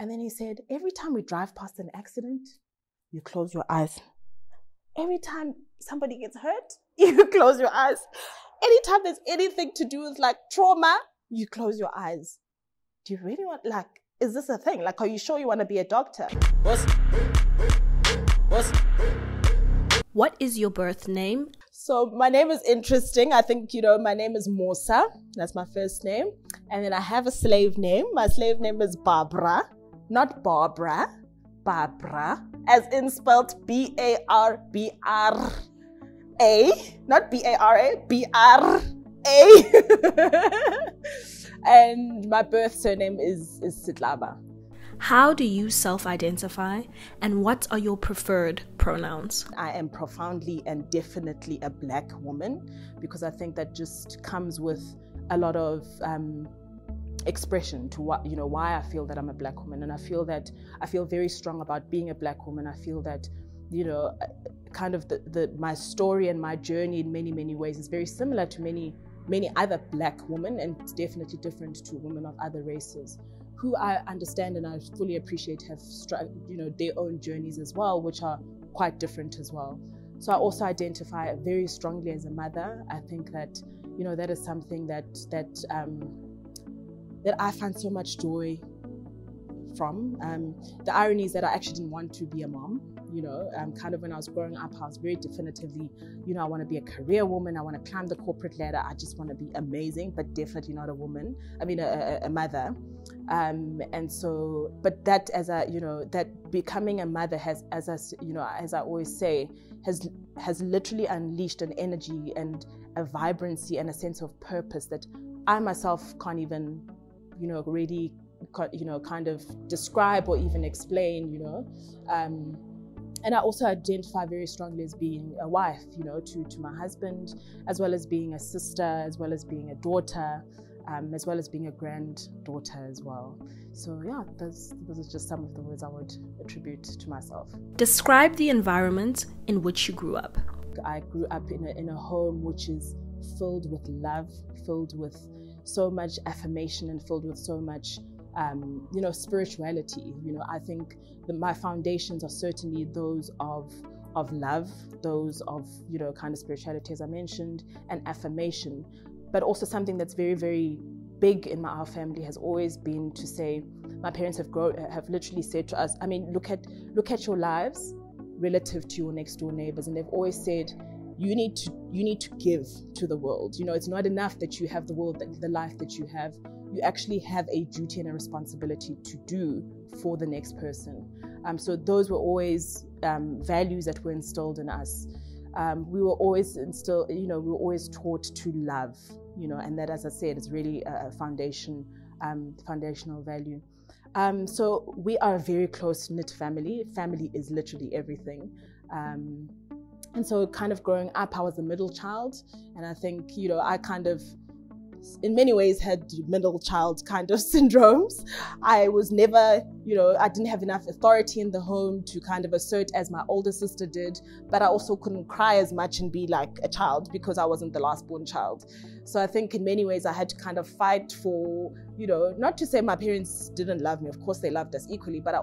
And then he said, every time we drive past an accident, you close your eyes. Every time somebody gets hurt, you close your eyes. Anytime there's anything to do with like trauma, you close your eyes. Do you really want, like, is this a thing? Like, are you sure you want to be a doctor? What is your birth name? So my name is interesting. I think, you know, my name is Mosa. That's my first name. And then I have a slave name. My slave name is Barbara, not Barbara, Barbara, as in spelled B-A-R-B-R. Not B-A-R-A, B-R-A. And my birth surname is Sitlaba. How do you self-identify, and what are your preferred pronouns? I am profoundly and definitely a Black woman, because I think that just comes with a lot of expression to what, you know, why I feel that I'm a Black woman. And I feel very strong about being a Black woman. I feel that, you know, kind of my story and my journey in many, many ways is very similar to many other Black women, and it's definitely different to women of other races who I understand and I fully appreciate have, you know, their own journeys as well, which are quite different as well. So I also identify very strongly as a mother. I think that, you know, that is something that I find so much joy from. The irony is that I actually didn't want to be a mom. You know, kind of when I was growing up, I was very definitively, you know, I want to be a career woman. I want to climb the corporate ladder. I just want to be amazing, but definitely not a woman. I mean, a mother. And so, but that, as I, you know, that becoming a mother has, as I, you know, as I always say, has literally unleashed an energy and a vibrancy and a sense of purpose that I myself can't even, you know, really, you know, kind of describe or even explain, you know. And I also identify very strongly as being a wife, you know, to my husband, as well as being a sister, as well as being a daughter, as well as being a granddaughter as well. So yeah, those are just some of the words I would attribute to myself. Describe the environment in which you grew up. I grew up in a home which is filled with love, filled with so much affirmation, and filled with so much you know, spirituality. You know, I think that my foundations are certainly those of love, those of, you know, kind of spirituality, as I mentioned, and affirmation. But also something that's very, very big in our family has always been to say, my parents have literally said to us, I mean, look at your lives relative to your next door neighbors, and they've always said, you need to give to the world. You know, it's not enough that you have the life that you have. You actually have a duty and a responsibility to do for the next person. So those were always values that were instilled in us. We were always we were always taught to love, you know, and that, as I said, is really a foundational value. So we are a very close-knit family. Family is literally everything. And so kind of growing up, I was the middle child. And I think, you know, I kind of, in many ways, had middle child kind of syndromes. I was never, you know, I didn't have enough authority in the home to kind of assert as my older sister did, but I also couldn't cry as much and be like a child because I wasn't the last born child. So I think in many ways I had to kind of fight for, you know, not to say my parents didn't love me, of course they loved us equally, but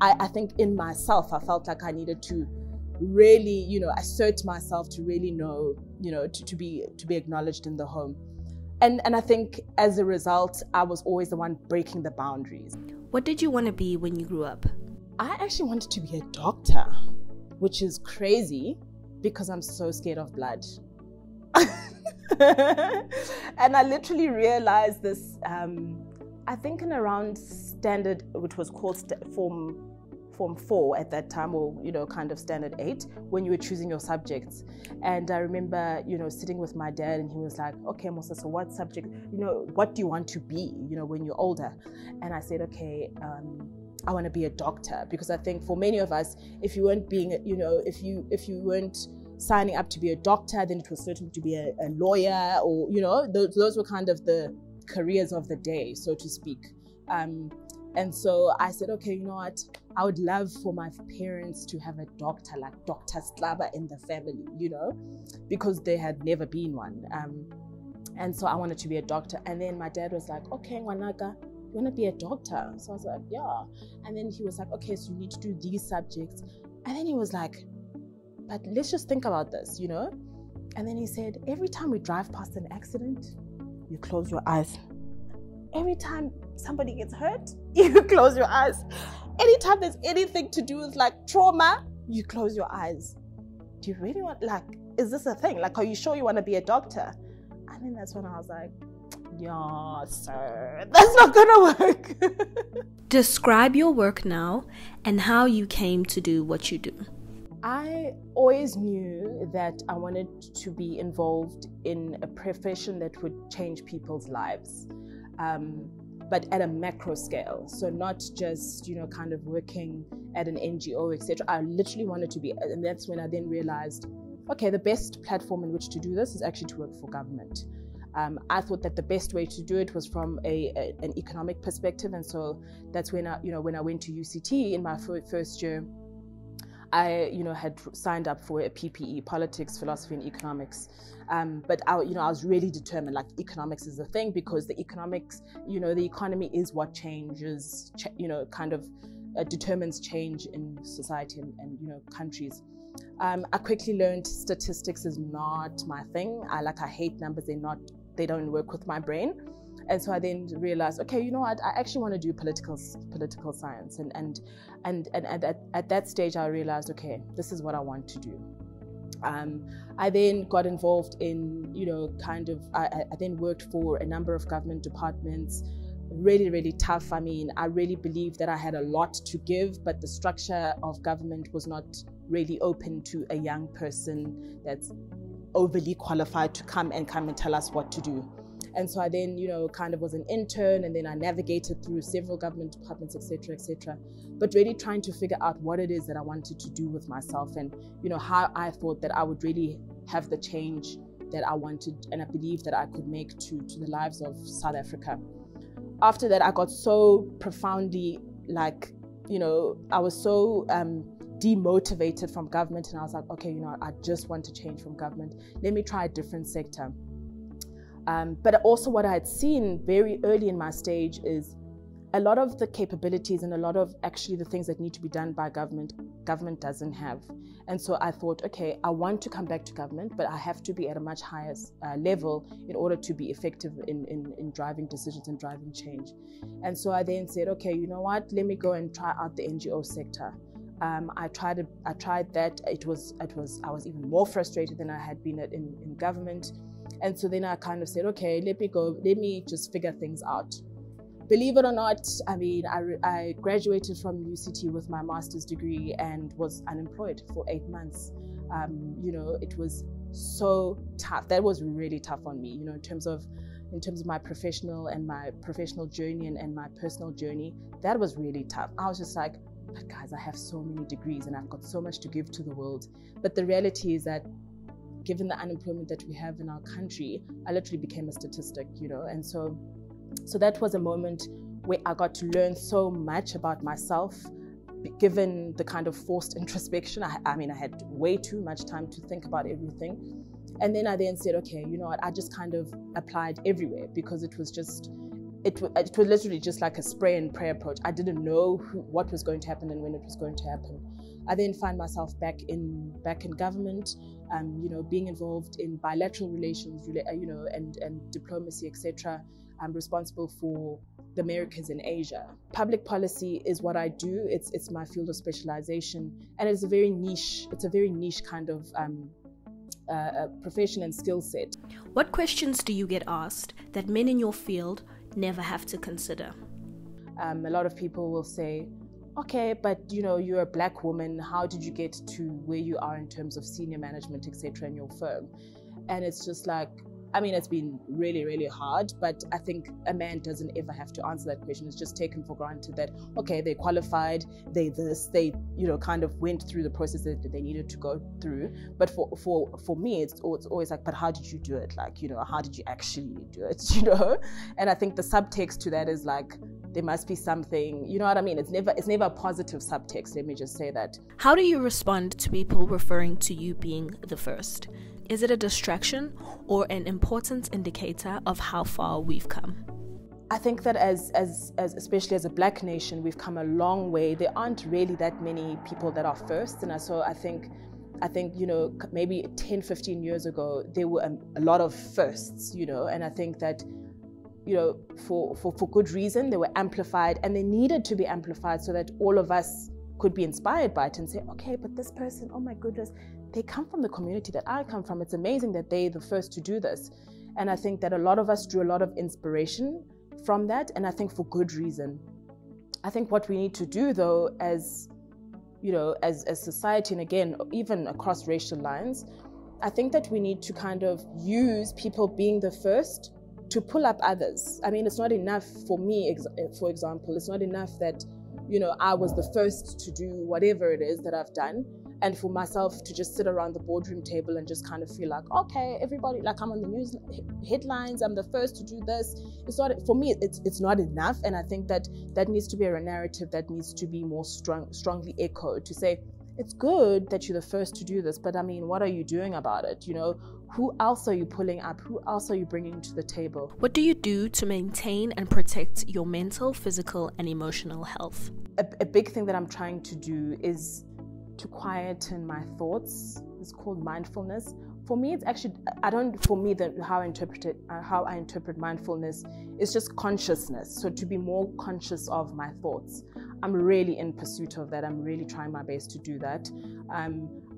I think in myself, I felt like I needed to really, you know, assert myself to really know, you know, to be acknowledged in the home. And I think as a result, I was always the one breaking the boundaries. What did you want to be when you grew up? I actually wanted to be a doctor, which is crazy because I'm so scared of blood. And I literally realized this, I think in around standard, which was called Form 4 at that time, or, you know, kind of standard 8, when you were choosing your subjects. And I remember, you know, sitting with my dad, and he was like, okay, Mosa, so what subject, you know, what do you want to be, you know, when you're older? And I said, okay, I want to be a doctor, because I think for many of us, if you weren't being, you know, if you weren't signing up to be a doctor, then it was certain to be a lawyer, or, you know, those were kind of the careers of the day, so to speak. And so I said, okay, you know what? I would love for my parents to have a doctor, like Dr. Slaba in the family, you know, because there had never been one. And so I wanted to be a doctor. And then my dad was like, okay, Wanaka, you want to be a doctor? So I was like, yeah. And then he was like, okay, so you need to do these subjects. And then he was like, but let's just think about this, you know? And then he said, every time we drive past an accident, you close your eyes. Every time somebody gets hurt, you close your eyes. Anytime there's anything to do with like trauma, you close your eyes. Do you really want, like, is this a thing? Like, are you sure you want to be a doctor? And then that's when I was like, yeah, sir, that's not gonna work. Describe your work now and how you came to do what you do. I always knew that I wanted to be involved in a profession that would change people's lives, but at a macro scale. So not just, you know, kind of working at an NGO, etc. I literally wanted to be, and that's when I then realized, okay, the best platform in which to do this is actually to work for government. I thought that the best way to do it was from an economic perspective, and so that's when I went to UCT in my first year. I had signed up for a PPE, politics, philosophy, and economics, but I was really determined. Like, economics is the thing, because the economics, the economy is what changes, determines change in society and countries. I quickly learned statistics is not my thing. I hate numbers. They don't work with my brain. And so I then realized, okay, you know what? I actually want to do political science. And at that stage, I realized, okay, this is what I want to do. I then got involved in, I then worked for a number of government departments. Really, really tough. I mean, I really believed that I had a lot to give, but the structure of government was not really open to a young person that's overly qualified to come and tell us what to do. And so I then, was an intern, and then I navigated through several government departments, etc., but really trying to figure out what it is that I wanted to do with myself, and, how I thought that I would really have the change that I wanted and I believed that I could make to the lives of South Africa. After that, I got so profoundly, I was so demotivated from government, and I was like, okay, I just want to change from government. Let me try a different sector. But also what I had seen very early in my stage is a lot of the capabilities and a lot of actually the things that need to be done by government doesn't have. And so I thought, okay, I want to come back to government, but I have to be at a much higher level in order to be effective in driving decisions and driving change. And so I then said, okay, you know what, let me go and try out the NGO sector. I tried that. I was even more frustrated than I had been in government. And so then I kind of said, okay, let me just figure things out. Believe it or not, I mean, I graduated from UCT with my master's degree and was unemployed for 8 months. It was so tough. That was really tough on me, in terms of my professional journey and my personal journey. That was really tough. I was just like, but guys, I have so many degrees and I've got so much to give to the world. But the reality is that given the unemployment that we have in our country, I literally became a statistic, and so that was a moment where I got to learn so much about myself, given the kind of forced introspection. I had way too much time to think about everything. And then I then said, okay, you know what, I just kind of applied everywhere, because it was literally just like a spray and pray approach. I didn't know what was going to happen and when it was going to happen. I then find myself back in government, being involved in bilateral relations, and diplomacy, etc. I'm responsible for the Americas and Asia. Public policy is what I do. It's my field of specialization, and it's a very niche kind of profession and skill set. What questions do you get asked that men in your field never have to consider? A lot of people will say, okay, but you're a Black woman, how did you get to where you are in terms of senior management, etc. in your firm? And it's just like, it's been really, really hard, but I think a man doesn't ever have to answer that question. It's just taken for granted that, okay, they qualified, they kind of went through the process that they needed to go through. But for me, it's always like, but how did you do it? How did you actually do it? And I think the subtext to that is like, there must be something, you know what I mean? It's never a positive subtext, let me just say that. How do you respond to people referring to you being the first? Is it a distraction or an important indicator of how far we've come? I think that as especially as a Black nation, we've come a long way. There aren't really that many people that are first, and so I think you know, maybe 10, 15 years ago there were a lot of firsts, you know, and I think that, you know, for good reason they were amplified, and they needed to be amplified so that all of us could be inspired by it and say, okay, but this person, oh my goodness, they come from the community that I come from. It's amazing that they're the first to do this. And I think that a lot of us drew a lot of inspiration from that, and I think for good reason. I think what we need to do though, as you know, as society, and again, even across racial lines, I think that we need to kind of use people being the first to pull up others. I mean, it's not enough for me, for example, it's not enough that, you know, I was the first to do whatever it is that I've done, and for myself to just sit around the boardroom table and just kind of feel like, okay, everybody, like I'm on the news headlines, I'm the first to do this. It's not, for me, it's not enough. And I think that needs to be a narrative that needs to be more strongly echoed, to say, it's good that you're the first to do this, but I mean, what are you doing about it? You know, who else are you pulling up? Who else are you bringing to the table? What do you do to maintain and protect your mental, physical, and emotional health? A big thing that I'm trying to do is to quieten my thoughts. It's called mindfulness. For me, it's actually, how I interpret mindfulness is just consciousness. So to be more conscious of my thoughts. I'm really in pursuit of that. I'm really trying my best to do that.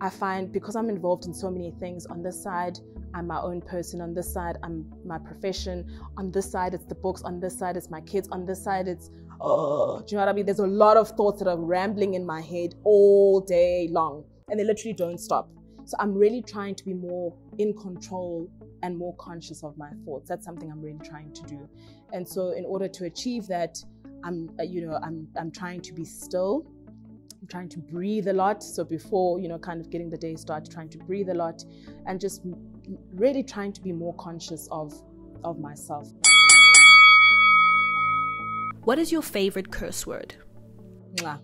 I find, because I'm involved in so many things, on this side, I'm my own person. On this side, I'm my profession. On this side, it's the books. On this side, it's my kids. On this side, it's, do you know what I mean? There's a lot of thoughts that are rambling in my head all day long, and they literally don't stop. So I'm really trying to be more in control and more conscious of my thoughts. That's something I'm really trying to do. And so in order to achieve that, I'm trying to be still. I'm trying to breathe a lot. So before, you know, kind of getting the day started, trying to breathe a lot and just really trying to be more conscious of myself. What is your favorite curse word? Mwah.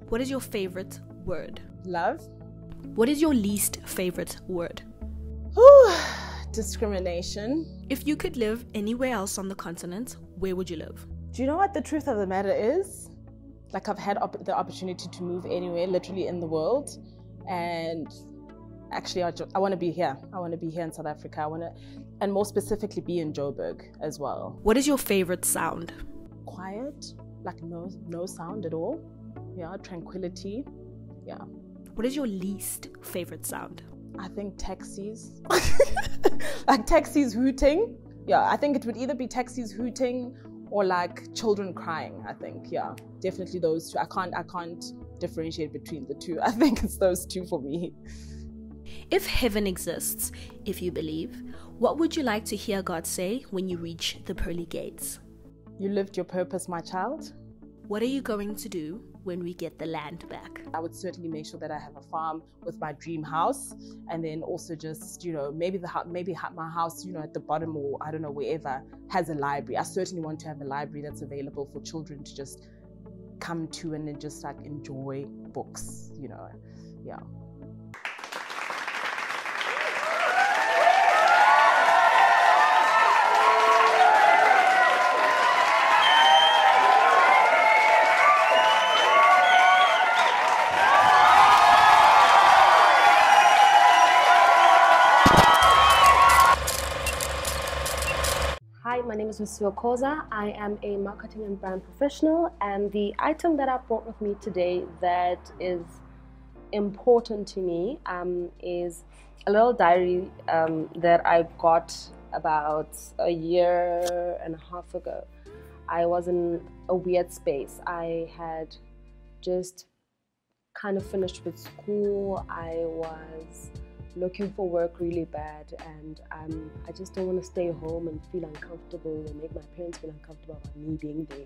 What is your favorite word? Love. What is your least favorite word? Discrimination. If you could live anywhere else on the continent, where would you live? Do you know what the truth of the matter is? Like, I've had the opportunity to move anywhere, literally in the world, and actually I want to be here. I want to be here in South Africa. And more specifically, be in Joburg as well. What is your favorite sound? Quiet, like no sound at all. Yeah, tranquility. Yeah. What is your least favorite sound? I think taxis. Like taxis hooting. Yeah, I think it would either be taxis hooting or like children crying. I think, yeah, definitely those two. I can't differentiate between the two. I think it's those two for me. If heaven exists, if you believe, what would you like to hear God say when you reach the pearly gates? You lived your purpose, my child. What are you going to do when we get the land back? I would certainly make sure that I have a farm with my dream house, and then also just, you know, maybe my house, you know, at the bottom, or I don't know, wherever, has a library. I certainly want to have a library that's available for children to just come to and then just like enjoy books, you know. Yeah. My name is Lesoko. I am a marketing and brand professional, and the item that I brought with me today that is important to me is a little diary that I got about a year and a half ago. I was in a weird space. I had just kind of finished with school. I was looking for work really bad, and I just don't want to stay home and feel uncomfortable and make my parents feel uncomfortable about me being there.